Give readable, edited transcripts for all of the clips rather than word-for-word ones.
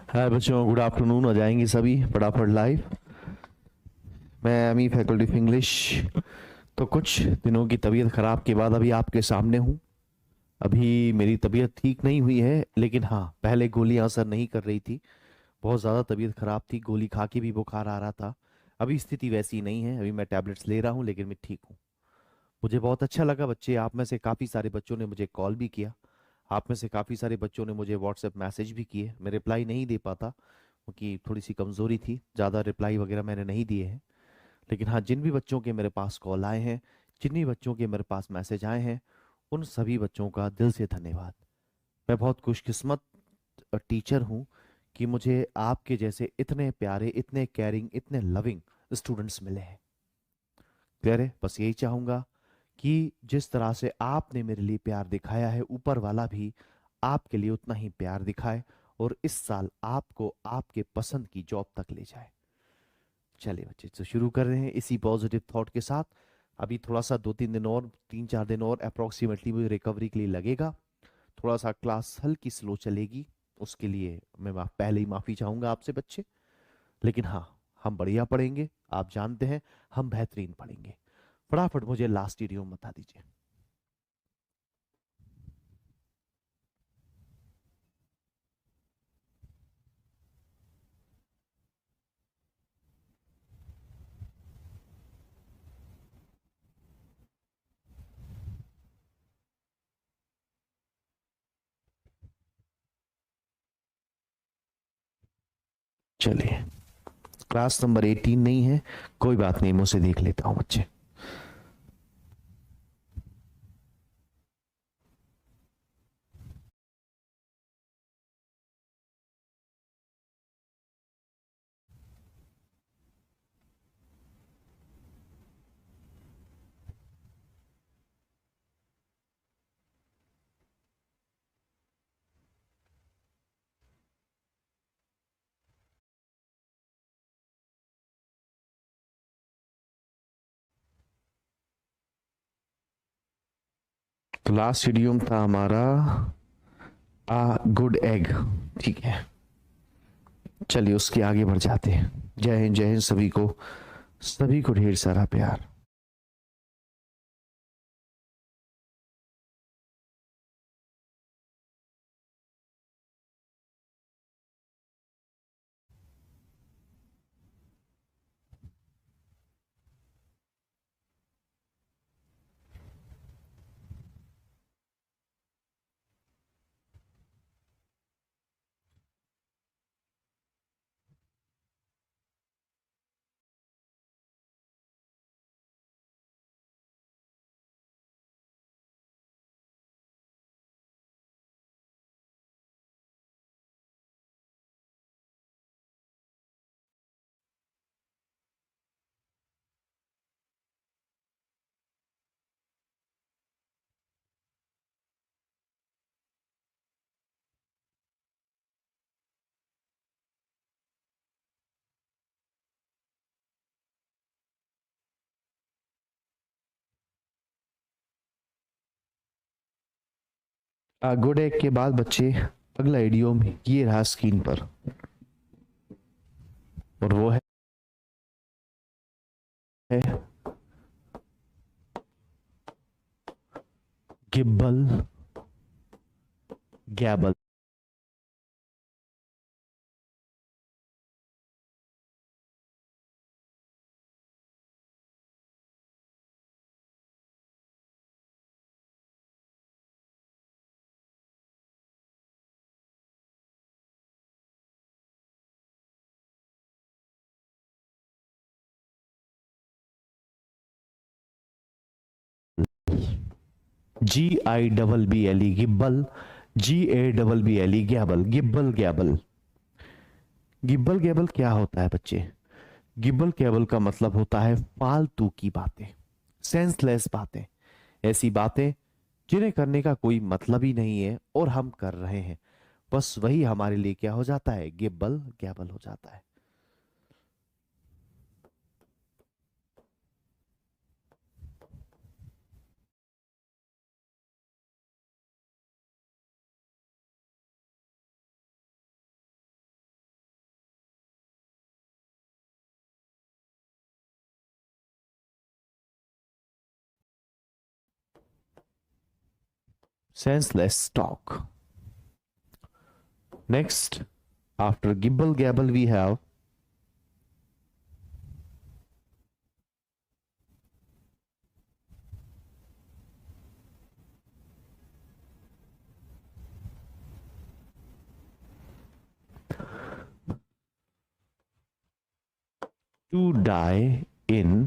हाय बच्चों, good afternoon. आ जाएंगे सभी फटाफट लाइव। मैं अमी, फैकल्टी ऑफ इंग्लिश। तो कुछ दिनों की तबीयत ख़राब के बाद अभी आपके सामने हूँ। अभी मेरी तबीयत ठीक नहीं हुई है, लेकिन हाँ, पहले गोलियां असर नहीं कर रही थी। बहुत ज़्यादा तबीयत ख़राब थी, गोली खा के भी बुखार आ रहा था। अभी स्थिति वैसी नहीं है, अभी मैं टैबलेट्स ले रहा हूँ, लेकिन मैं ठीक हूँ। मुझे बहुत अच्छा लगा बच्चे, आप में से काफ़ी सारे बच्चों ने मुझे कॉल भी किया। आप में से काफ़ी सारे बच्चों ने मुझे व्हाट्सएप मैसेज भी किए। मैं रिप्लाई नहीं दे पाता क्योंकि थोड़ी सी कमज़ोरी थी, ज़्यादा रिप्लाई वगैरह मैंने नहीं दिए हैं। लेकिन हाँ, जिन भी बच्चों के मेरे पास कॉल आए हैं, जिन भी बच्चों के मेरे पास मैसेज आए हैं, उन सभी बच्चों का दिल से धन्यवाद। मैं बहुत खुशकिस्मत टीचर हूँ कि मुझे आपके जैसे इतने प्यारे, इतने केयरिंग, इतने लविंग स्टूडेंट्स मिले हैं। क्लियर है? बस यही चाहूँगा कि जिस तरह से आपने मेरे लिए प्यार दिखाया है, ऊपर वाला भी आपके लिए उतना ही प्यार दिखाए और इस साल आपको आपके पसंद की जॉब तक ले जाए। चलिए बच्चे, तो शुरू कर रहे हैं इसी पॉजिटिव थॉट के साथ। अभी थोड़ा सा 2-3 दिन और, 3-4 दिन और अप्रोक्सीमेटली मुझे रिकवरी के लिए लगेगा। थोड़ा सा क्लास हल्की स्लो चलेगी, उसके लिए मैं पहले ही माफ़ी चाहूँगा आपसे बच्चे। लेकिन हाँ, हम बढ़िया पढ़ेंगे, आप जानते हैं, हम बेहतरीन पढ़ेंगे। फटाफट मुझे लास्ट इडियम बता दीजिए। चलिए, क्लास नंबर 18 नहीं है, कोई बात नहीं, मुझसे देख लेता हूँ बच्चे। तो लास्ट इडियम था हमारा गुड एग। ठीक है, चलिए उसके आगे बढ़ जाते हैं। जय हिंद, जय हिंद सभी को, सभी को ढेर सारा प्यार। गुड एग के बाद बच्चे अगला इडियम ये रहा स्क्रीन पर, और वो है गिब्बल गैबल। GIBBLE गिब्बल, GABBLE गैबल, गिब्बल गैबल। गिब्बल गैबल क्या होता है बच्चे? गिब्बल गैबल का मतलब होता है फालतू की बातें, सेंसलेस बातें, ऐसी बातें जिन्हें करने का कोई मतलब ही नहीं है और हम कर रहे हैं, बस वही हमारे लिए क्या हो जाता है, गिब्बल गैबल हो जाता है। Senseless talk. Next, after gibble gabble, we have to die in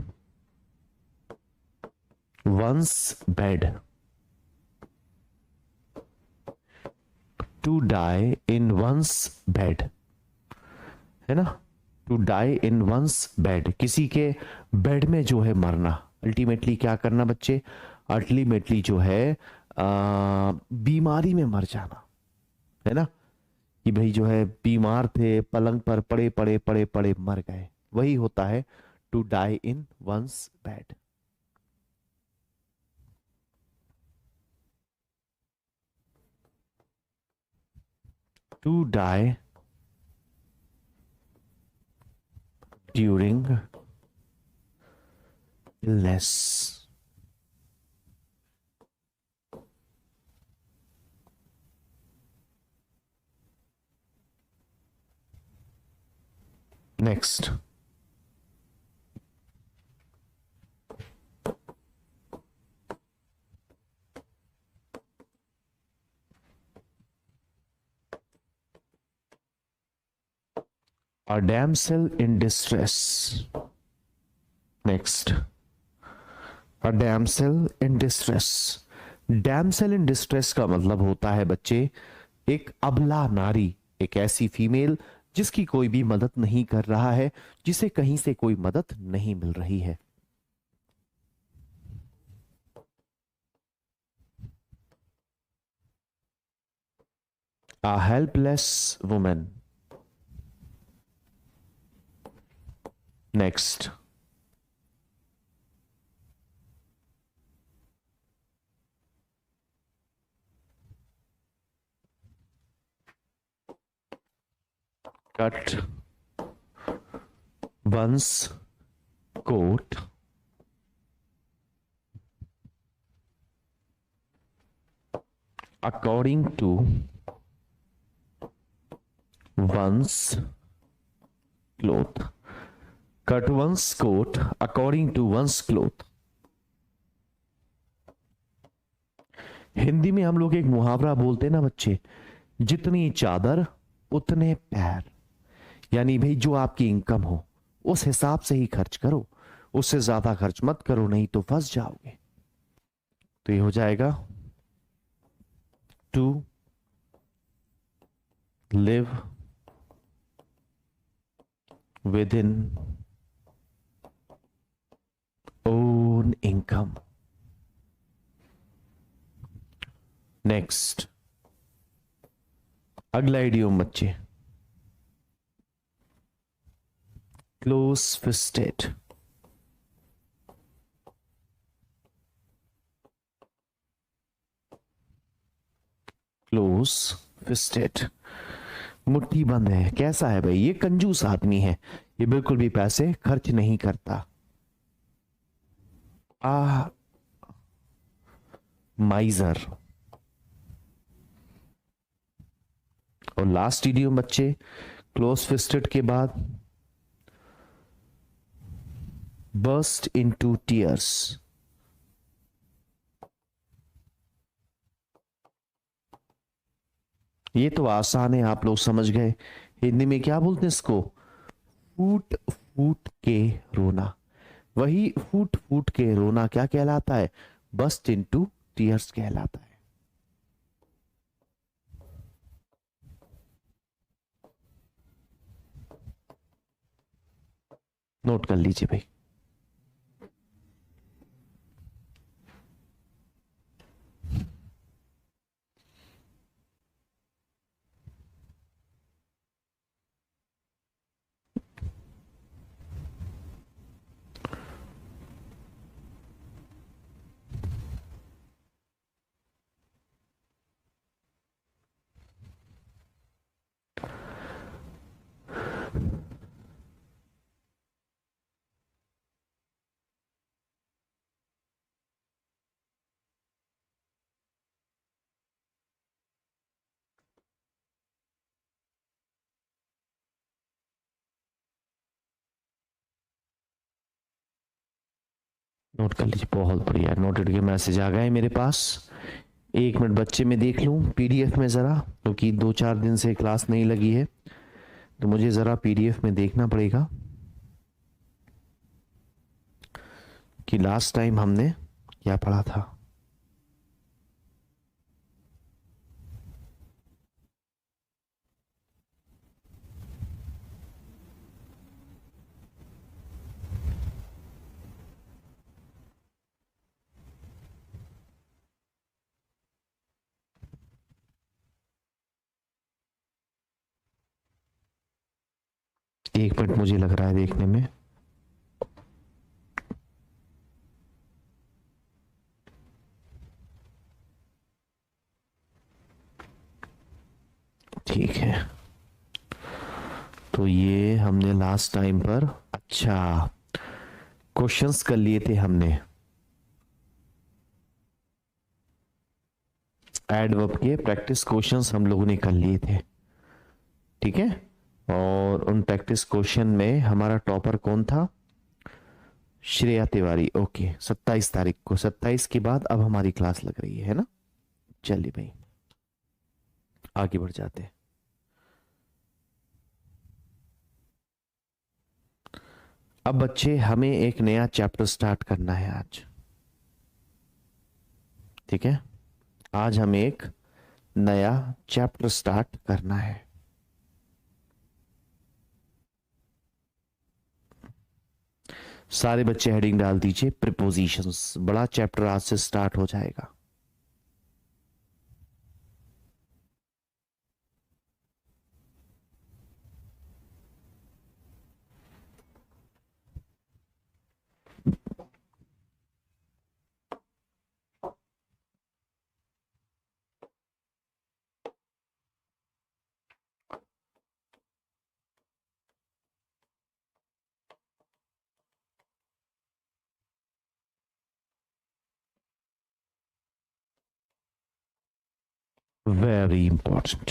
one's bed. To die in one's bed, है ना। To die in one's bed, किसी के बेड में जो है मरना। अल्टीमेटली क्या करना बच्चे, अल्टीमेटली जो है बीमारी में मर जाना, है ना। कि भाई जो है बीमार थे, पलंग पर पड़े पड़े पड़े पड़े मर गए, वही होता है to die in one's bed. To die during illness. Next, a damsel in distress. Next, a damsel in distress. damsel in distress का मतलब होता है बच्चे एक अबला नारी, एक ऐसी फीमेल जिसकी कोई भी मदद नहीं कर रहा है, जिसे कहीं से कोई मदद नहीं मिल रही है। A helpless woman. Next, cut one's coat according to one's cloth. Cut one's coat according to one's cloth. Hindi में हम लोग एक मुहावरा बोलते हैं ना बच्चे, जितनी चादर उतने पैर। यानी भाई जो आपकी इनकम हो उस हिसाब से ही खर्च करो, उससे ज्यादा खर्च मत करो, नहीं तो फंस जाओगे। तो ये हो जाएगा to live within own income. Next, अगला इडियम बच्चे, क्लोज फिस्टेड। क्लोज फिस्टेड, मुट्ठी बंद है। कैसा है भाई, ये कंजूस आदमी है, ये बिल्कुल भी पैसे खर्च नहीं करता। माइजर। और लास्ट इडियम बच्चे क्लोज फिस्टेड के बाद बर्स्ट इनटू टीयर्स। ये तो आसान है, आप लोग समझ गए। हिंदी में क्या बोलते हैं इसको, फूट फूट के रोना। वही फूट फूट के रोना क्या कहलाता है, बस्ट इनटू टीयर्स कहलाता है। नोट कर लीजिए भाई। नोट कर लीजिए, बहुत बढ़िया, नोटेड के मैसेज आ गए मेरे पास। 1 मिनट बच्चे में देख लूँ पीडीएफ में ज़रा, क्योंकि 2-4 दिन से क्लास नहीं लगी है तो मुझे ज़रा पीडीएफ में देखना पड़ेगा कि लास्ट टाइम हमने क्या पढ़ा था। एक मिनट मुझे लग रहा है देखने में। ठीक है, तो ये हमने लास्ट टाइम पर अच्छा क्वेश्चंस कर लिए थे हमने, एडवर्ब के प्रैक्टिस क्वेश्चंस हम लोगों ने कर लिए थे। ठीक है, और उन प्रैक्टिस क्वेश्चन में हमारा टॉपर कौन था? श्रेया तिवारी। ओके, 27 तारीख को, 27 के बाद अब हमारी क्लास लग रही है ना। चलिए भाई आगे बढ़ जाते हैं। अब बच्चे हमें एक नया चैप्टर स्टार्ट करना है आज। ठीक है, आज हमें एक नया चैप्टर स्टार्ट करना है। सारे बच्चे हेडिंग डाल दीजिए प्रीपोजिशंस। बड़ा चैप्टर आज से स्टार्ट हो जाएगा। Very important.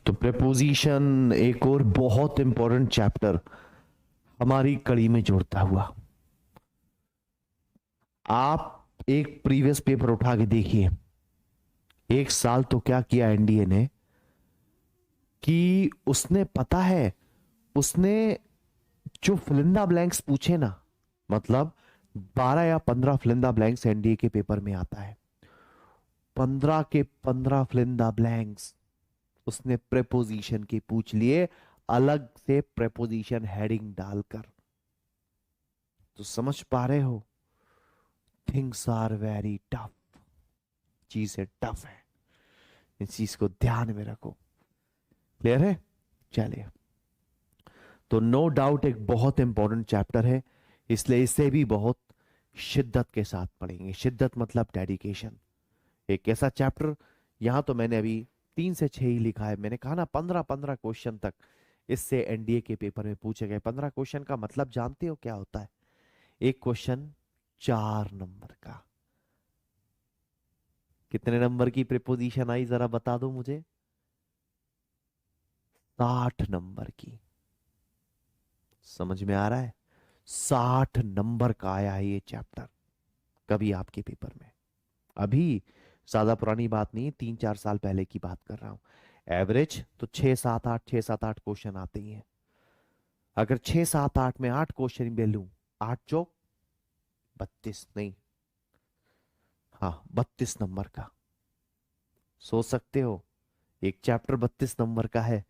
तो प्रेपोजिशन एक और बहुत इंपॉर्टेंट चैप्टर हमारी कड़ी में जुड़ता हुआ। आप एक प्रीवियस पेपर उठा के देखिए, एक साल तो क्या किया एनडीए ने कि उसने, पता है, उसने जो फिलिंदा ब्लैंक्स पूछे ना, मतलब 12 या 15 फिलिंदा ब्लैंक्स एनडीए के पेपर में आता है, 15 के 15 फिलिंदा ब्लैंक्स उसने प्रेपोजिशन के पूछ लिए, अलग से प्रेपोजिशन हेडिंग डालकर। तो समझ पा रहे हो, थिंग्स आर वेरी टफ, चीजें टफ है, इस चीज को ध्यान में रखो। क्लियर है? चलिए, तो नो डाउट एक बहुत इंपॉर्टेंट चैप्टर है, इसलिए इसे भी बहुत शिद्दत के साथ पढ़ेंगे। शिद्दत मतलब डेडिकेशन। एक ऐसा चैप्टर, यहां तो मैंने अभी 3 से 6 ही लिखा है। मैंने कहा ना 15-15 क्वेश्चन तक इससे एनडीए के पेपर में पूछे गए। 15 क्वेश्चन का मतलब जानते हो क्या होता है? एक क्वेश्चन 4 नंबर का। कितने नंबर की प्रीपोजिशन आई जरा बता दो मुझे? 60 नंबर की। समझ में आ रहा है? 60 नंबर का आया है ये चैप्टर कभी आपके पेपर में। अभी ज्यादा पुरानी बात नहीं, 3-4 साल पहले की बात कर रहा हूं। एवरेज तो 6-7-8 क्वेश्चन आते ही हैं। अगर 6-7-8 में 8 क्वेश्चन भी लूं, 8 चौक 32, नहीं, हाँ 32 नंबर का। सोच सकते हो, एक चैप्टर 32 नंबर का है।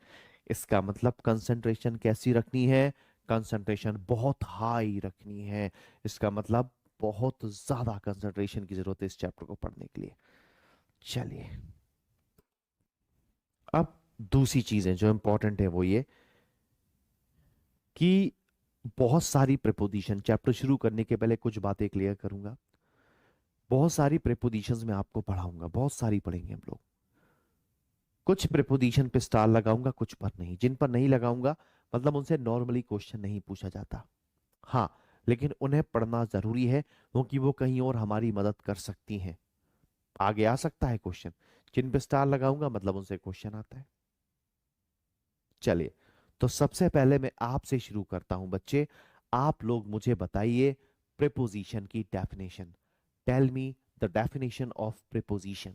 इसका मतलब कंसंट्रेशन कैसी रखनी है? कंसंट्रेशन बहुत हाई रखनी है। इसका मतलब बहुत ज्यादा कंसंट्रेशन की जरूरत है इस चैप्टर को पढ़ने के लिए। चलिए, अब दूसरी चीजें जो इंपॉर्टेंट है वो ये कि बहुत सारी प्रेपोजिशन, चैप्टर शुरू करने के पहले कुछ बातें क्लियर करूंगा। बहुत सारी प्रेपोजिशंस मैं आपको पढ़ाऊंगा, बहुत सारी पढ़ेंगे हम लोग। कुछ प्रेपोजिशन पे स्टार लगाऊंगा, कुछ पर नहीं। जिन पर नहीं लगाऊंगा मतलब उनसे नॉर्मली क्वेश्चन नहीं पूछा जाता, हाँ, लेकिन उन्हें पढ़ना जरूरी है क्योंकि वो कहीं और हमारी मदद कर सकती हैं, आगे आ सकता है क्वेश्चन। जिन पे स्टार लगाऊंगा मतलब उनसे क्वेश्चन आता है। चलिए, तो सबसे पहले मैं आपसे शुरू करता हूं बच्चे। आप लोग मुझे बताइए प्रीपोजिशन की definition. Tell me the definition of preposition.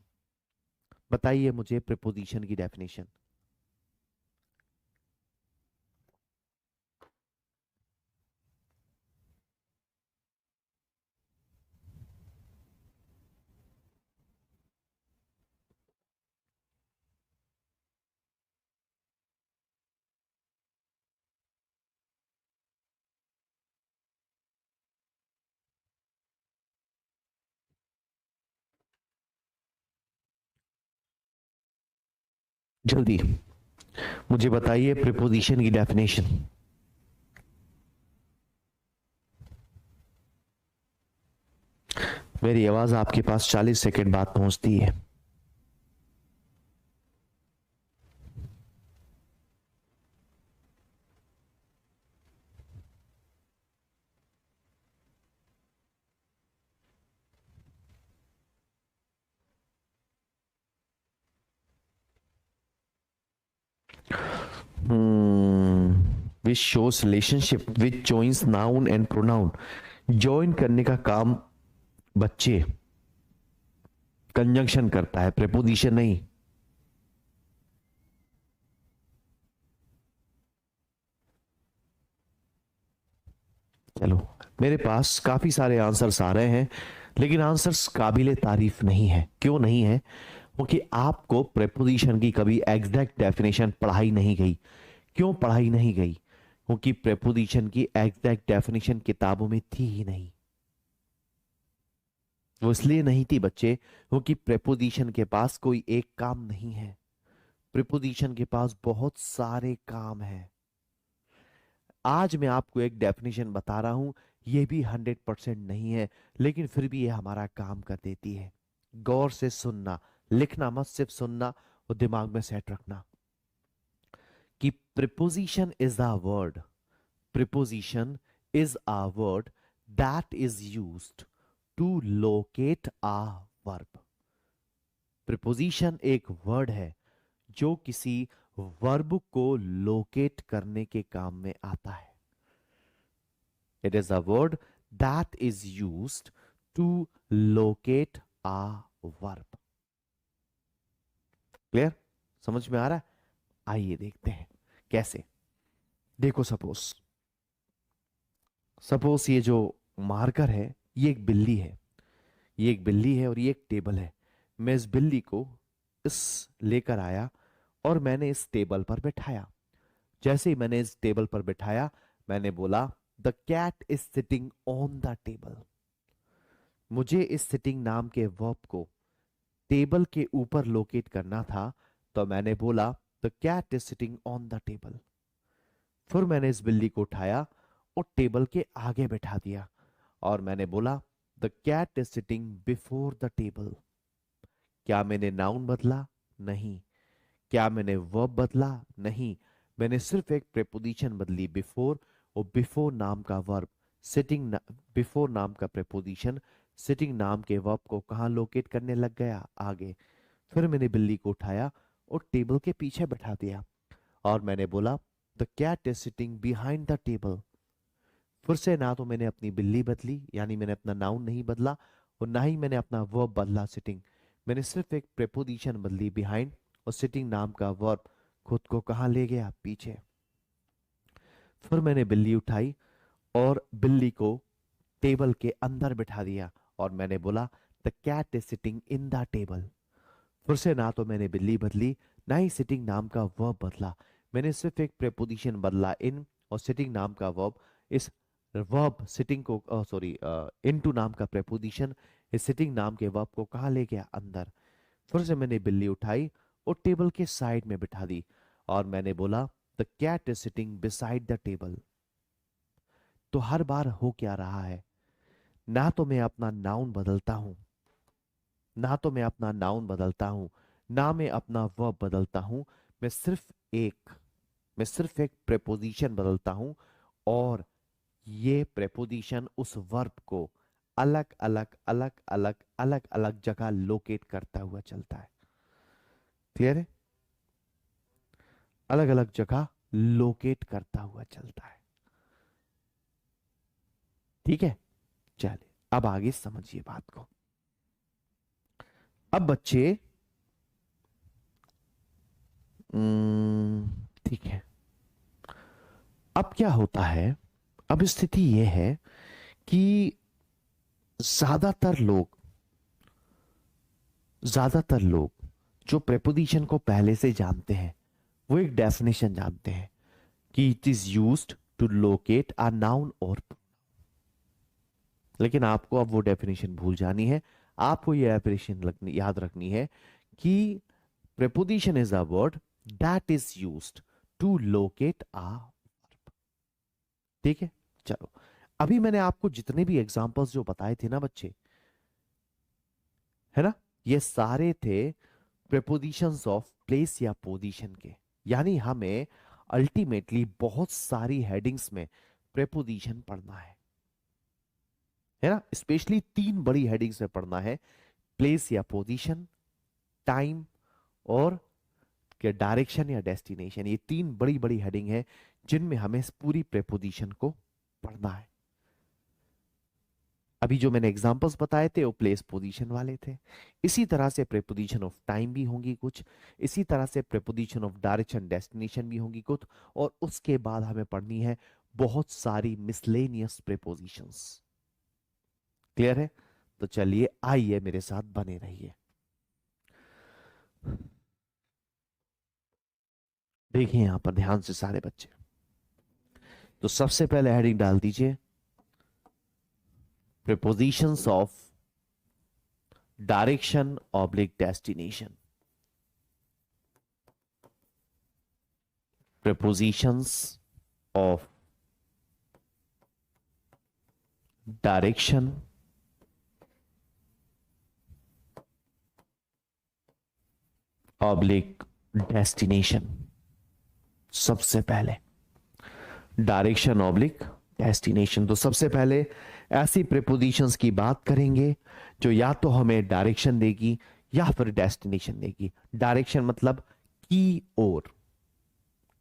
बताइए मुझे प्रीपोजिशन की डेफिनेशन। जल्दी मुझे बताइए प्रीपोजिशन की डेफिनेशन। मेरी आवाज आपके पास 40 सेकंड बाद पहुंचती है। Which shows relationship which joins noun and pronoun. Join करने का काम बच्चे कंजंक्शन करता है, प्रेपोजिशन नहीं। चलो, मेरे पास काफी सारे आंसर्स आ रहे हैं, लेकिन आंसर्स काबिले तारीफ नहीं है। क्यों नहीं है? क्योंकि आपको प्रेपोजिशन की कभी एग्जैक्ट डेफिनेशन पढ़ाई नहीं गई। क्यों पढ़ाई नहीं गई? क्योंकि प्रेपोजिशन की एग्जैक्ट डेफिनेशन किताबों में थी ही नहीं। वो इसलिए नहीं थी बच्चे, क्योंकि प्रेपोजिशन के पास कोई एक काम नहीं है। प्रीपोजिशन के पास बहुत सारे काम हैं। आज मैं आपको एक डेफिनेशन बता रहा हूं, यह भी 100% नहीं है, लेकिन फिर भी ये हमारा काम कर देती है। गौर से सुनना, लिखना मत, सिर्फ सुनना और दिमाग में सेट रखना कि preposition is a word. Preposition is a word that is used to locate a verb. Preposition एक वर्ड है जो किसी वर्ब को लोकेट करने के काम में आता है। It is a word that is used to locate a verb. Clear? समझ में आ रहा है? आइए देखते हैं कैसे। देखो, सपोज सपोज ये जो मार्कर है, ये एक बिल्ली है। ये एक बिल्ली है और ये एक टेबल है। मैं इस बिल्ली को इस लेकर आया और मैंने इस टेबल पर बैठाया। जैसे ही मैंने इस टेबल पर बैठाया, मैंने बोला the cat is sitting on the table. मुझे इस सिटिंग नाम के वर्ब को टेबल के ऊपर लोकेट करना था, तो मैंने बोला the cat is sitting on the table. फिर मैंने इस बिल्ली को उठाया और टेबल के आगे बैठा दिया और मैंने बोला the cat is sitting before the table. क्या मैंने नाउन बदला? नहीं। क्या मैंने वर्ब बदला? नहीं। मैंने सिर्फ एक प्रेपोजिशन बदली, बिफोर। और बिफोर नाम का वर्ब सिटिंग, बिफोर नाम का प्रेपोजिशन सिटिंग नाम के वर्ब को कहां लोकेट करने लग गया? आगे। फिर मैंने बिल्ली को उठाया और टेबल के पीछे बैठा दिया और मैंने बोला the cat is sitting behind the table. फिर से ना तो मैंने अपनी बिल्ली बदली, यानी मैंने अपना नाउन नहीं बदला, और ना ही मैंने अपना वर्ब बदला सिटिंग। मैंने सिर्फ एक प्रेपोजिशन बदली, बिहाइंड, और सिटिंग नाम का वर्ब खुद को कहां ले गया? पीछे। फिर मैंने बिल्ली उठाई और बिल्ली को टेबल के अंदर बिठा दिया और मैंने बोला the cat is sitting in the table. फिर से ना तो मैंने बिल्ली बदली, ना ही सिटिंग नाम का वर्ब बदला। मैंने सिर्फ एक प्रेपोजिशन बदला, इन, और सिटिंग नाम का वर्ब। इस वर्ब सिटिंग को, सॉरी, इनटू नाम का प्रेपोजिशन इस सिटिंग नाम के वर्ब को कहाँ ले गया? अंदर। फिर से मैंने बिल्ली उठाई और टेबल के साइड में बिठा दी और मैंने बोला the cat is sitting beside the table. तो हर बार हो क्या रहा है? ना तो मैं अपना नाउन बदलता हूं, ना तो मैं अपना नाउन बदलता हूं, ना मैं अपना वर्ब बदलता हूं। मैं सिर्फ एक मैं सिर्फ एक प्रेपोजिशन बदलता हूं और ये प्रेपोजिशन उस वर्ब को अलग अलग अलग अलग अलग अलग जगह लोकेट करता हुआ चलता है। क्लियर है? अलग अलग जगह लोकेट करता हुआ चलता है। ठीक है, चलिए अब आगे समझिए बात को। अब बच्चे ठीक है, अब क्या होता है, अब स्थिति यह है कि ज्यादातर लोग ज्यादातर लोग जो प्रेपोजिशन को पहले से जानते हैं वो एक डेफिनेशन जानते हैं कि it is used to locate a noun और, लेकिन आपको अब वो डेफिनेशन भूल जानी है। आपको ये डेफिनेशन याद रखनी है कि preposition is a word that is used to locate a verb. ठीक है, चलो अभी मैंने आपको जितने भी एग्जांपल्स जो बताए थे ना बच्चे, है ना, ये सारे थे प्रेपोजिशंस ऑफ प्लेस या पोजीशन के। यानी हमें अल्टीमेटली बहुत सारी हेडिंग्स में प्रेपोजिशन पढ़ना है ना, स्पेशली तीन बड़ी हेडिंग्स में पढ़ना है, प्लेस या पोजीशन, टाइम और के डायरेक्शन या डेस्टिनेशन। ये तीन बड़ी बड़ी हेडिंग है जिनमें हमें इस पूरी प्रेपोजिशन को पढ़ना है। अभी जो मैंने एग्जांपल्स बताए थे वो प्लेस पोजीशन वाले थे। इसी तरह से प्रेपोजिशन ऑफ टाइम भी होंगी कुछ, इसी तरह से प्रेपोजिशन ऑफ डायरेक्शन डेस्टिनेशन भी होंगी कुछ, और उसके बाद हमें पढ़नी है बहुत सारी मिसलेनियस प्रेपोजिशंस। क्लियर है? तो चलिए आइए मेरे साथ बने रहिए। देखिए यहां पर ध्यान से सारे बच्चे, तो सबसे पहले हेडिंग डाल दीजिए prepositions of direction oblique destination. prepositions of direction oblique destination. सबसे पहले डायरेक्शन ऑब्लिक डेस्टिनेशन, तो सबसे पहले ऐसी प्रेपोजिशंस की बात करेंगे जो या तो हमें डायरेक्शन देगी या फिर डेस्टिनेशन देगी। डायरेक्शन मतलब की ओर,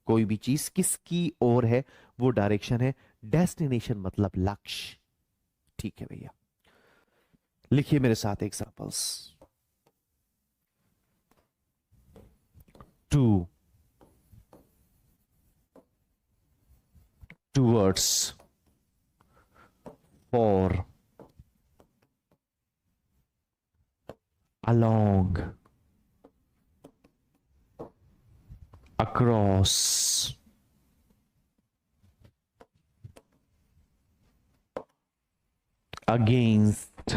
कोई भी चीज किसकी ओर है वो डायरेक्शन है। डेस्टिनेशन मतलब लक्ष्य। ठीक है भैया, लिखिए मेरे साथ examples. To, towards, for, along, across, against,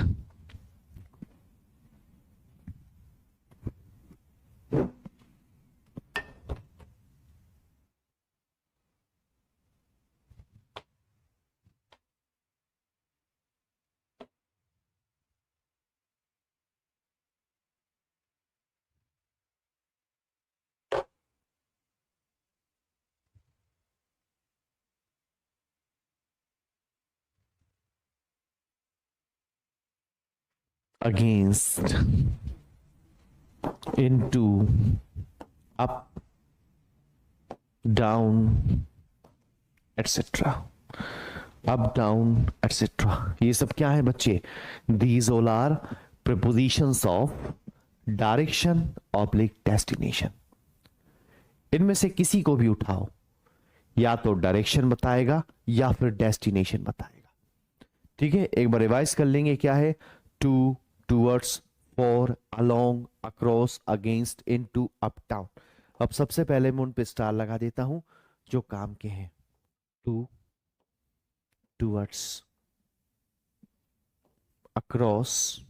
against, into, up, down, etc. Up down etcetera, ये सब क्या है बच्चे? These all are prepositions of direction oblique destination. इनमें से किसी को भी उठाओ, या तो डायरेक्शन बताएगा या फिर डेस्टिनेशन बताएगा। ठीक है, एक बार रिवाइज कर लेंगे। क्या है? To, towards, for, along, across, against, into, up, down. अब सबसे पहले मैं उन पे स्टार लगा देता हूं जो काम के हैं। टू, टूवर्ड्स, अक्रॉस,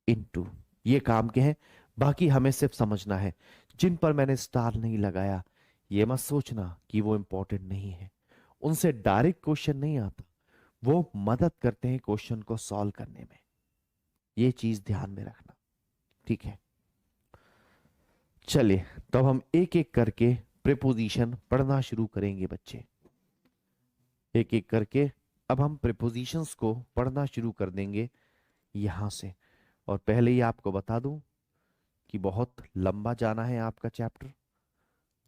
इनटू, ये काम के हैं। बाकी हमें सिर्फ समझना है। जिन पर मैंने स्टार नहीं लगाया ये मत सोचना कि वो इंपॉर्टेंट नहीं है, उनसे डायरेक्ट क्वेश्चन नहीं आता, वो मदद करते हैं क्वेश्चन को सॉल्व करने में। ये चीज ध्यान में रखना। ठीक है, चलिए तो हम एक एक करके प्रीपोजिशन पढ़ना शुरू करेंगे बच्चे। एक एक करके अब हम प्रीपोजिशंस को पढ़ना शुरू कर देंगे यहां से। और पहले ही आपको बता दूं कि बहुत लंबा जाना है आपका चैप्टर,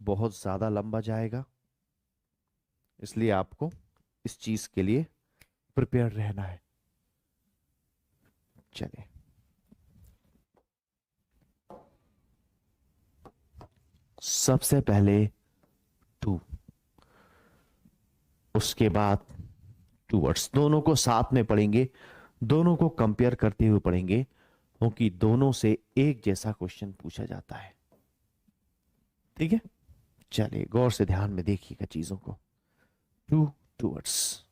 बहुत ज्यादा लंबा जाएगा, इसलिए आपको इस चीज के लिए प्रिपेयर रहना है। चलिए, सबसे पहले टू, उसके बाद टूवर्ड्स, दोनों को साथ में पढ़ेंगे, दोनों को कंपेयर करते हुए पढ़ेंगे, क्योंकि दोनों से एक जैसा क्वेश्चन पूछा जाता है। ठीक है, चलिए गौर से ध्यान में देखिएगा चीजों को। टू, टूवर्ड्स,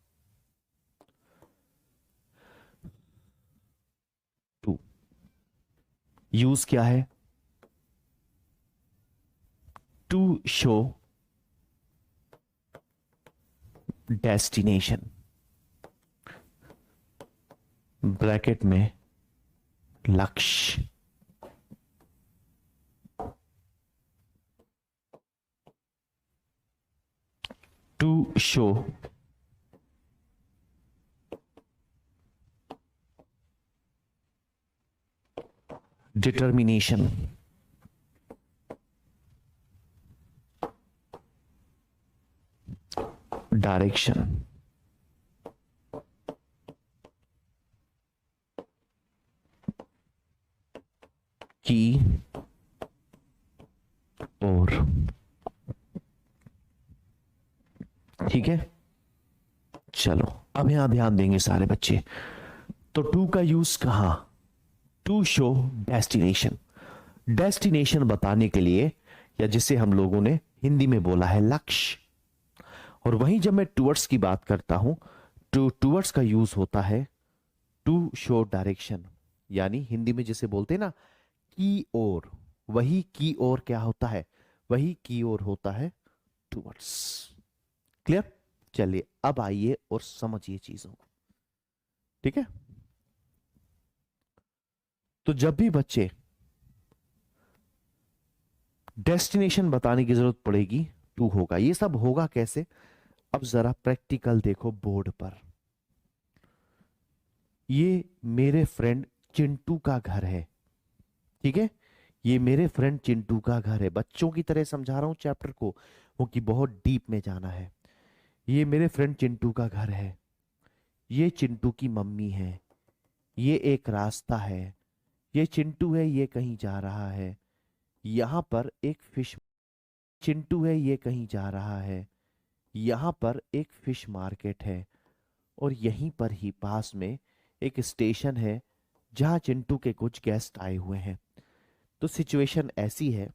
टू यूज क्या है? टू शो डेस्टिनेशन, ब्रैकेट में लक्ष्य, टू शो डिटर्मिनेशन, डायरेक्शन, की और, ठीक है। चलो अब यहां ध्यान देंगे सारे बच्चे। तो टू का यूज कहां? टू शो डेस्टिनेशन, डेस्टिनेशन बताने के लिए, या जिसे हम लोगों ने हिंदी में बोला है लक्ष्य। और वहीं जब मैं टूवर्ड्स की बात करता हूं, टूवर्ड्स का यूज होता है टू शो डायरेक्शन, यानी हिंदी में जिसे बोलते हैं ना की ओर, वही की ओर क्या होता है? वही की ओर होता है टूवर्ड्स। क्लियर? चलिए अब आइए और समझिए चीजों को। ठीक है, तो जब भी बच्चे डेस्टिनेशन बताने की जरूरत पड़ेगी, टू होगा। ये सब होगा कैसे? अब जरा प्रैक्टिकल देखो बोर्ड पर। ये मेरे फ्रेंड चिंटू का घर है, ठीक है, ये मेरे फ्रेंड चिंटू का घर है। बच्चों की तरह समझा रहा हूं चैप्टर को, क्योंकि बहुत डीप में जाना है। ये मेरे फ्रेंड चिंटू का घर है, ये चिंटू की मम्मी है, ये एक रास्ता है, ये चिंटू है, ये कहीं जा रहा है, यहां पर एक फिश, चिंटू है, ये कहीं जा रहा है, यहां पर एक फिश मार्केट है, और यहीं पर ही पास में एक स्टेशन है जहां चिंटू के कुछ गेस्ट आए हुए हैं। तो सिचुएशन ऐसी है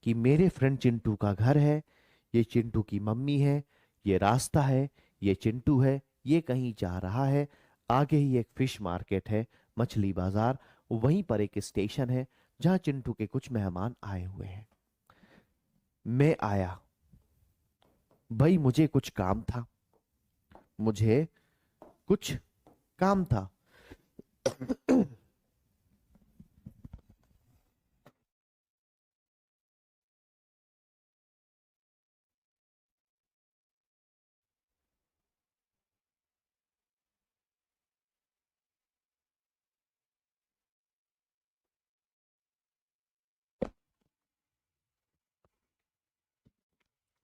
कि मेरे फ्रेंड चिंटू का घर है, ये चिंटू की मम्मी है, ये रास्ता है, ये चिंटू है, ये कहीं जा रहा है, आगे ही एक फिश मार्केट है, मछली बाजार, वहीं पर एक स्टेशन है जहां चिंटू के कुछ मेहमान आए हुए हैं। मैं आया भाई, मुझे कुछ काम था, मुझे कुछ काम था।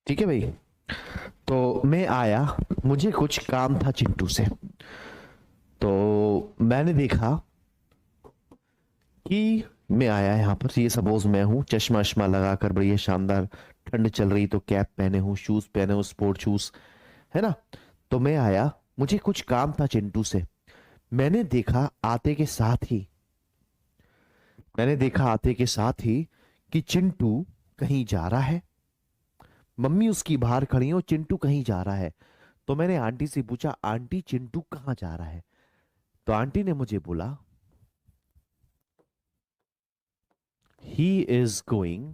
ठीक है भाई, तो मैं आया, मुझे कुछ काम था चिंटू से। तो मैंने देखा कि मैं आया यहाँ पर, ये सपोज मैं हूँ चश्मा वश्मा लगाकर, बढ़िया शानदार, ठंड चल रही तो कैप पहने हूँ, शूज पहने हूँ, स्पोर्ट शूज, है ना। तो मैं आया, मुझे कुछ काम था चिंटू से। मैंने देखा आते के साथ ही, मैंने देखा आते के साथ ही कि चिंटू कहीं जा रहा है, मम्मी उसकी बाहर खड़ी है और चिंटू कहीं जा रहा है। तो मैंने आंटी से पूछा, आंटी चिंटू कहाँ जा रहा है? तो आंटी ने मुझे बोला, he is going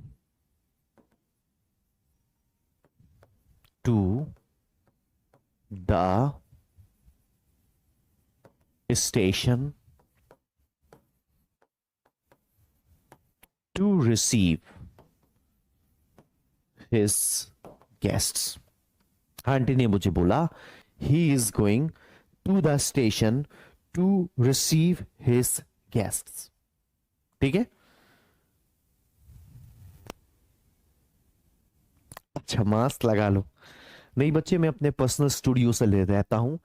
to the station to receive his guests. Aunty ने मुझे बोला, he is going to the station to receive his guests. ठीक है, अच्छा मास्क लगा लो। नहीं बच्चे, मैं अपने पर्सनल स्टूडियो से ले रहता हूं,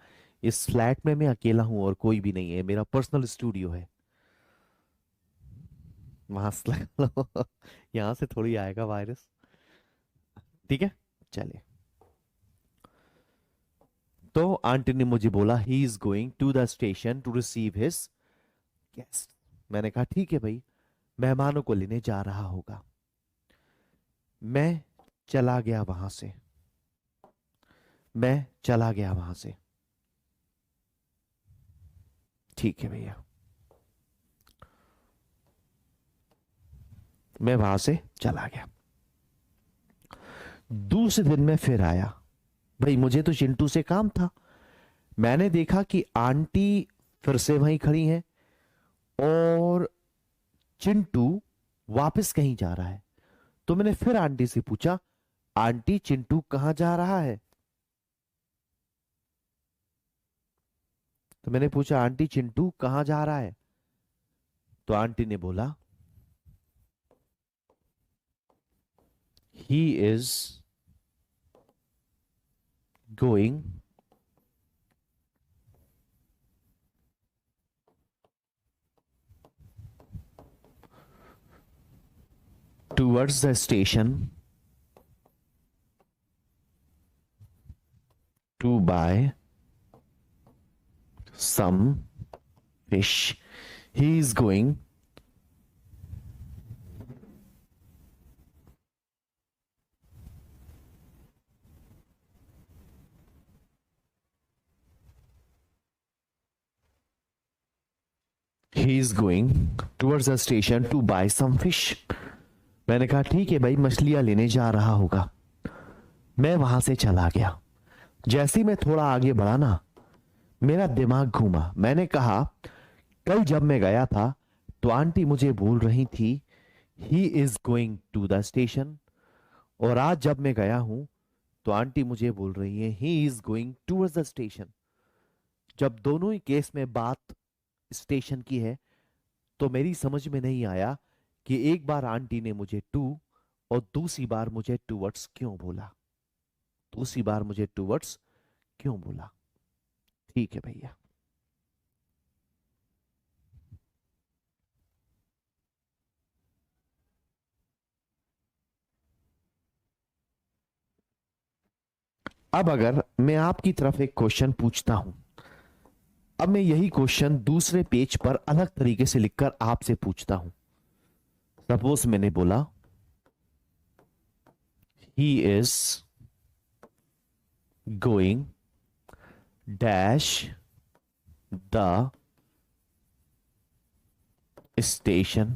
इस फ्लैट में मैं अकेला हूं और कोई भी नहीं है, मेरा पर्सनल स्टूडियो है। मास्क लगा लो। यहां से थोड़ी आएगा वायरस। ठीक है, चलिए। तो आंटी ने मुझे बोला he is going to the station to receive his guest. मैंने कहा ठीक है भाई, मेहमानों को लेने जा रहा होगा। मैं चला गया वहां से, मैं चला गया वहां से। ठीक है भैया, मैं वहां से चला गया। दूसरे दिन मैं फिर आया। भाई मुझे तो चिंटू से काम था। मैंने देखा कि आंटी फिर से वहीं खड़ी हैं और चिंटू वापस कहीं जा रहा है। तो मैंने फिर आंटी से पूछा, आंटी चिंटू कहां जा रहा है? तो मैंने पूछा, आंटी चिंटू कहां जा रहा है? तो आंटी ने बोला, he is going towards the station to buy some fish. He is going he is going towards the station to buy some fish. मैंने कहा ठीक है भाई, मछलियां लेने जा रहा होगा। मैं वहां से चला गया। जैसे ही मैं थोड़ा आगे बढ़ा ना, मेरा दिमाग घूमा। मैंने कहा कल जब मैं गया था तो आंटी मुझे बोल रही थी he is going to the station, और आज जब मैं गया हूं तो आंटी मुझे बोल रही है ही is going towards the station. जब दोनों ही केस में बात स्टेशन की है, तो मेरी समझ में नहीं आया कि एक बार आंटी ने मुझे टू और दूसरी बार मुझे टूवर्ड्स क्यों बोला। दूसरी बार मुझे टूवर्ड्स क्यों बोला। ठीक है भैया। अब अगर मैं आपकी तरफ एक क्वेश्चन पूछता हूं, अब मैं यही क्वेश्चन दूसरे पेज पर अलग तरीके से लिखकर आपसे पूछता हूं। सपोज मैंने बोला he is going dash the station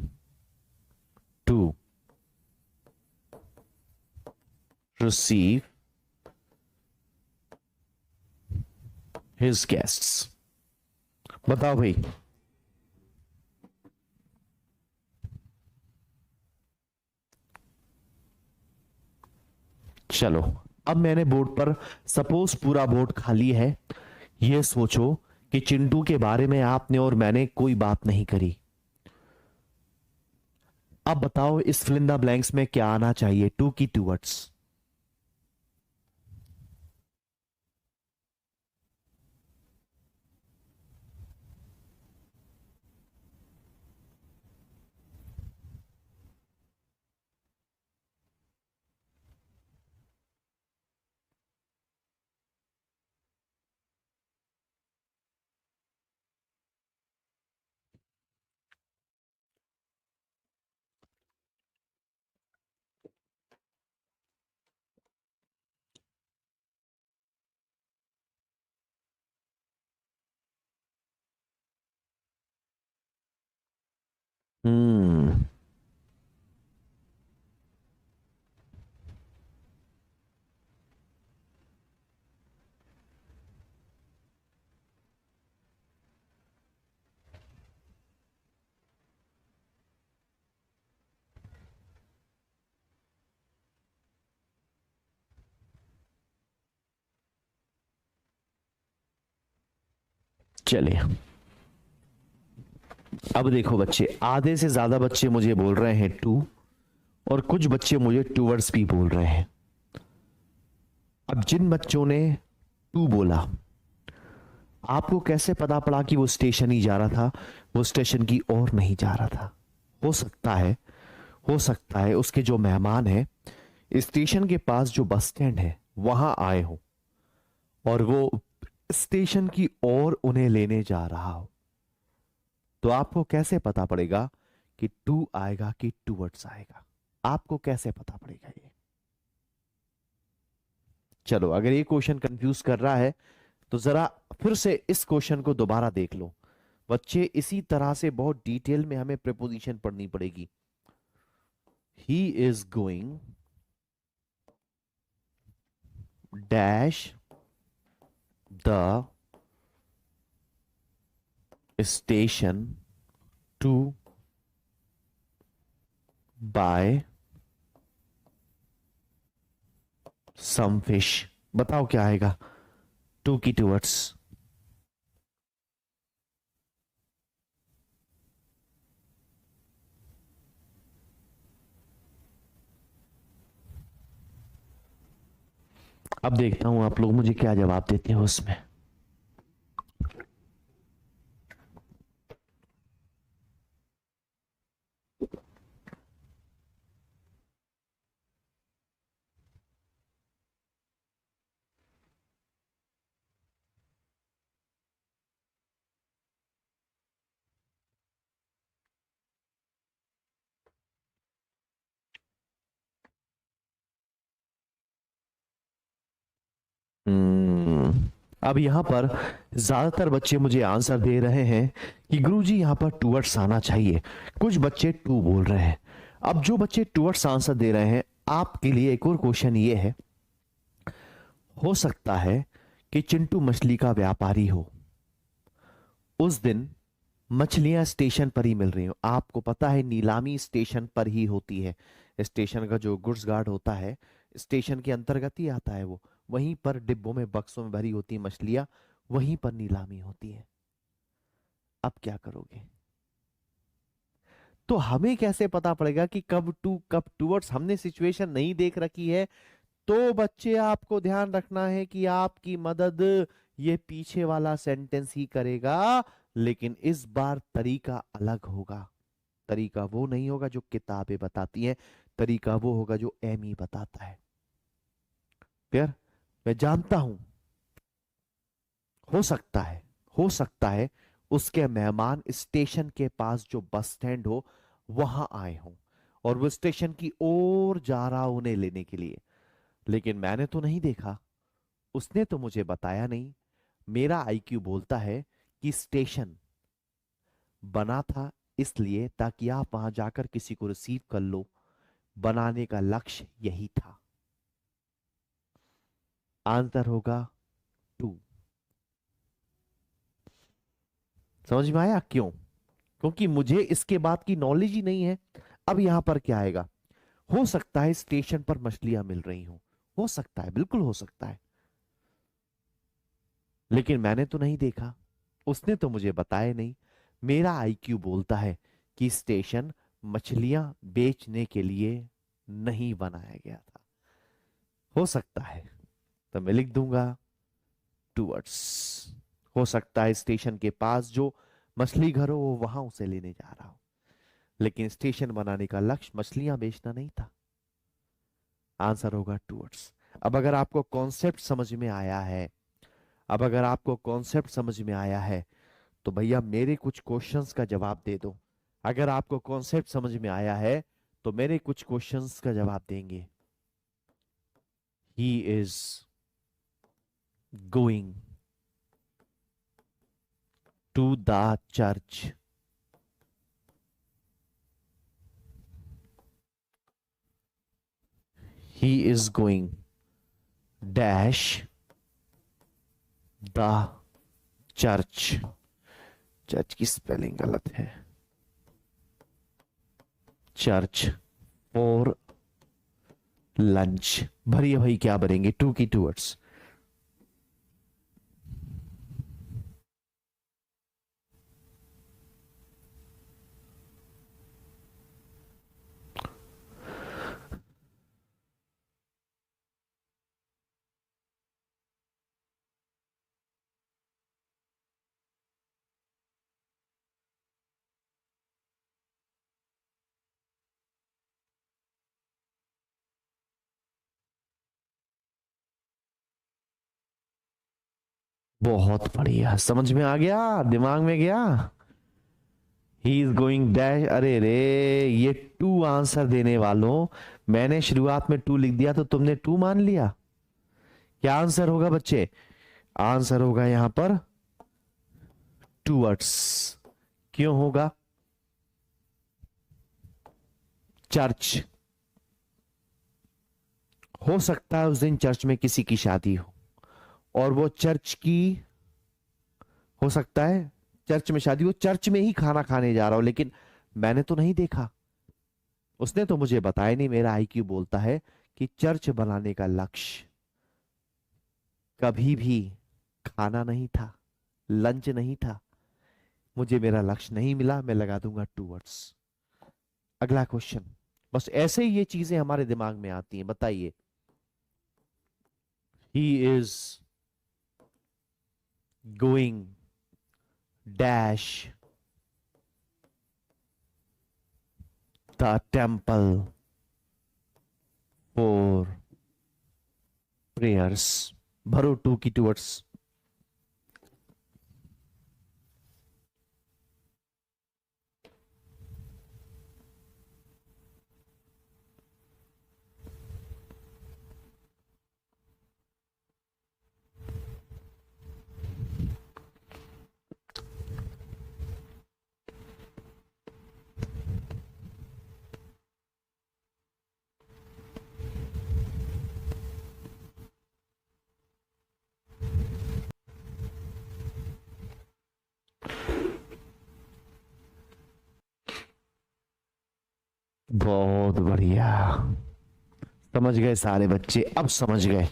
to receive his guests. बताओ भाई। चलो, अब मैंने बोर्ड पर, सपोज पूरा बोर्ड खाली है, यह सोचो कि चिंटू के बारे में आपने और मैंने कोई बात नहीं करी। अब बताओ इस फिल इन द ब्लैंक्स में क्या आना चाहिए, टू की टूवर्ड्स। हम्म चलिए, अब देखो बच्चे, आधे से ज्यादा बच्चे मुझे बोल रहे हैं टू, और कुछ बच्चे मुझे टूवर्ड्स भी बोल रहे हैं। अब जिन बच्चों ने टू बोला, आपको कैसे पता पड़ा कि वो स्टेशन ही जा रहा था, वो स्टेशन की ओर नहीं जा रहा था? हो सकता है, हो सकता है उसके जो मेहमान हैं स्टेशन के पास जो बस स्टैंड है वहां आए हो और वो स्टेशन की ओर उन्हें लेने जा रहा हो। तो आपको कैसे पता पड़ेगा कि टू आएगा कि टूवर्ड्स आएगा? आपको कैसे पता पड़ेगा ये? चलो, अगर ये क्वेश्चन कंफ्यूज कर रहा है तो जरा फिर से इस क्वेश्चन को दोबारा देख लो बच्चे। इसी तरह से बहुत डिटेल में हमें प्रीपोजिशन पढ़नी पड़ेगी। He is going dash the station to buy some fish. बताओ क्या आएगा टू की टूवर्ड्स? अब देखता हूं आप लोग मुझे क्या जवाब देते हो उसमें। अब यहां पर ज्यादातर बच्चे मुझे आंसर दे रहे हैं कि गुरुजी यहां पर टूवर्ड्स आना चाहिए। कुछ बच्चे टू बोल रहे हैं। अब जो बच्चे टूवर्ड्स आंसर दे रहे हैं आपके लिए एक और क्वेश्चन ये है, हो सकता है कि चिंटू मछली का व्यापारी हो। उस दिन मछलियां स्टेशन पर ही मिल रही हो। आपको पता है नीलामी स्टेशन पर ही होती है। स्टेशन का जो गुड्स गार्ड होता है स्टेशन के अंतर्गत ही आता है। वो वहीं पर डिब्बों में बक्सों में भरी होती है मछलियां, वहीं पर नीलामी होती है। अब क्या करोगे? तो हमें कैसे पता पड़ेगा कि कब टू कब टूवर्ड्स? हमने सिचुएशन नहीं देख रखी है। तो बच्चे आपको ध्यान रखना है कि आपकी मदद ये पीछे वाला सेंटेंस ही करेगा, लेकिन इस बार तरीका अलग होगा। तरीका वो नहीं होगा जो किताबें बताती हैं, तरीका वो होगा जो एमी बताता है। क्लियर? मैं जानता हूं हो सकता है, हो सकता है उसके मेहमान स्टेशन के पास जो बस स्टैंड हो वहां आए हों और वो स्टेशन की ओर जा रहा उन्हें लेने के लिए, लेकिन मैंने तो नहीं देखा, उसने तो मुझे बताया नहीं। मेरा आईक्यू बोलता है कि स्टेशन बना था इसलिए ताकि आप वहां जाकर किसी को रिसीव कर लो। बनाने का लक्ष्य यही था। आंसर होगा टू। समझ में आया क्यों? क्योंकि मुझे इसके बाद की नॉलेज ही नहीं है। अब यहां पर क्या आएगा? हो सकता है स्टेशन पर मछलियां मिल रही हो सकता है, बिल्कुल हो सकता है, लेकिन मैंने तो नहीं देखा, उसने तो मुझे बताया नहीं। मेरा आईक्यू बोलता है कि स्टेशन मछलियां बेचने के लिए नहीं बनाया गया था। हो सकता है, तो मैं लिख दूंगा टूवर्ड्स। हो सकता है स्टेशन के पास जो मछली घर हो वो वहां उसे लेने जा रहा हो, लेकिन स्टेशन बनाने का लक्ष्य मछलियां बेचना नहीं था। आंसर होगा टूवर्ड्स। अब अगर आपको कॉन्सेप्ट समझ में आया है, अब अगर आपको कॉन्सेप्ट समझ में आया है तो भैया मेरे कुछ क्वेश्चंस का जवाब दे दो। अगर आपको कॉन्सेप्ट समझ में आया है तो मेरे कुछ क्वेश्चंस का जवाब देंगे। He is going to the church. He is going dash the church. Church की स्पेलिंग गलत है। Church for lunch. भरिए भाई, क्या भरेंगे? टू की टूवर्ड्स। बहुत बढ़िया, समझ में आ गया, दिमाग में गया। ही इज गोइंग डैश, अरे रे, ये टू आंसर देने वालों, मैंने शुरुआत में टू लिख दिया तो तुमने टू मान लिया। क्या आंसर होगा बच्चे? आंसर होगा यहां पर टूवर्ड्स। क्यों होगा? चर्च, हो सकता है उस दिन चर्च में किसी की शादी हो, और वो चर्च की, हो सकता है चर्च में शादी हो, चर्च में ही खाना खाने जा रहा हो, लेकिन मैंने तो नहीं देखा, उसने तो मुझे बताया नहीं। मेरा आईक्यू बोलता है कि चर्च बनाने का लक्ष्य कभी भी खाना नहीं था, लंच नहीं था। मुझे मेरा लक्ष्य नहीं मिला, मैं लगा दूंगा टूवर्ड्स। अगला क्वेश्चन। बस ऐसे ही ये चीजें हमारे दिमाग में आती हैं। बताइए, ही is going dash the temple for prayers. भरो टू की टूवर्ड्स। बहुत बढ़िया, समझ गए सारे बच्चे, अब समझ गए।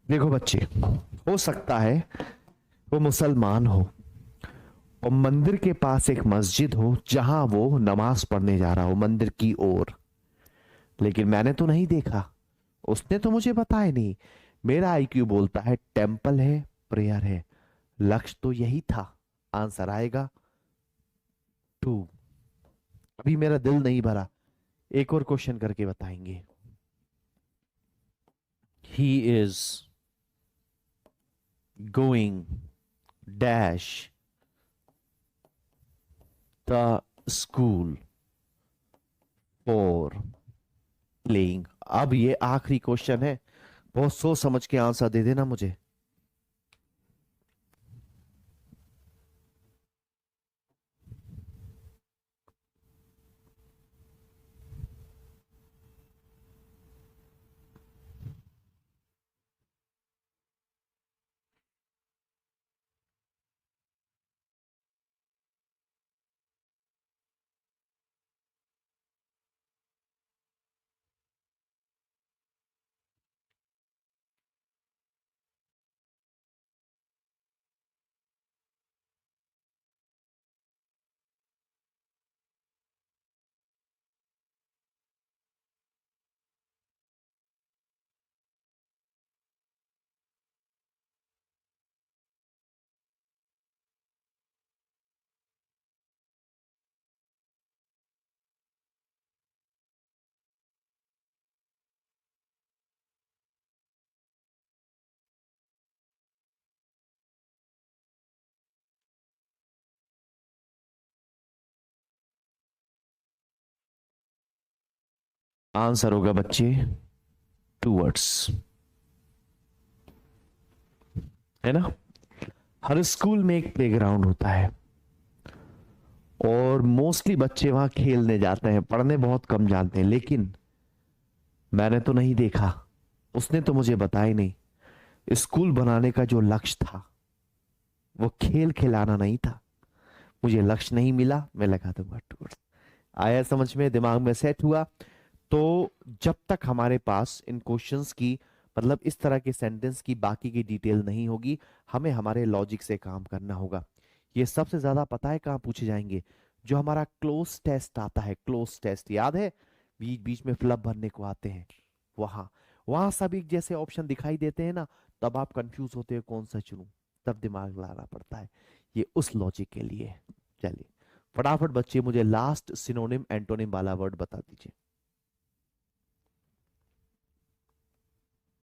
देखो बच्चे, हो सकता है वो मुसलमान हो और मंदिर के पास एक मस्जिद हो जहां वो नमाज पढ़ने जा रहा हो मंदिर की ओर, लेकिन मैंने तो नहीं देखा, उसने तो मुझे बताया नहीं। मेरा आईक्यू बोलता है टेम्पल है, प्रेयर है, लक्ष्य तो यही था। आंसर आएगा टू। अभी मेरा दिल नहीं भरा, एक और क्वेश्चन करके बताएंगे। ही is going dash the school for playing. अब ये आखिरी क्वेश्चन है, बहुत सोच समझ के आंसर दे देना मुझे। आंसर होगा बच्चे टूवर्ड्स, है ना। हर स्कूल में एक प्लेग्राउंड होता है और मोस्टली बच्चे वहां खेलने जाते हैं, पढ़ने बहुत कम जाते हैं, लेकिन मैंने तो नहीं देखा, उसने तो मुझे बताया ही नहीं। स्कूल बनाने का जो लक्ष्य था वो खेल खिलाना नहीं था, मुझे लक्ष्य नहीं मिला, मैं लगा दूंगा टूवर्ड्स। आया समझ में, दिमाग में सेट हुआ। तो जब तक हमारे पास इन क्वेश्चंस की, मतलब इस तरह के सेंटेंस की बाकी की डिटेल नहीं होगी, हमें हमारे लॉजिक से काम करना होगा। ये सबसे ज्यादा पता है कहाँ पूछे जाएंगे? जो हमारा क्लोज टेस्ट आता है, क्लोज टेस्ट याद है, बीच बीच में फिलअप भरने को आते हैं, वहां वहां सब एक जैसे ऑप्शन दिखाई देते हैं ना, तब आप कंफ्यूज होते हो कौन सा चुनूं, तब दिमाग लाना पड़ता है। ये उस लॉजिक के लिए है। चलिए फटाफट बच्चे मुझे लास्ट सिनोनिम एंटोनिम वाला वर्ड बता दीजिए।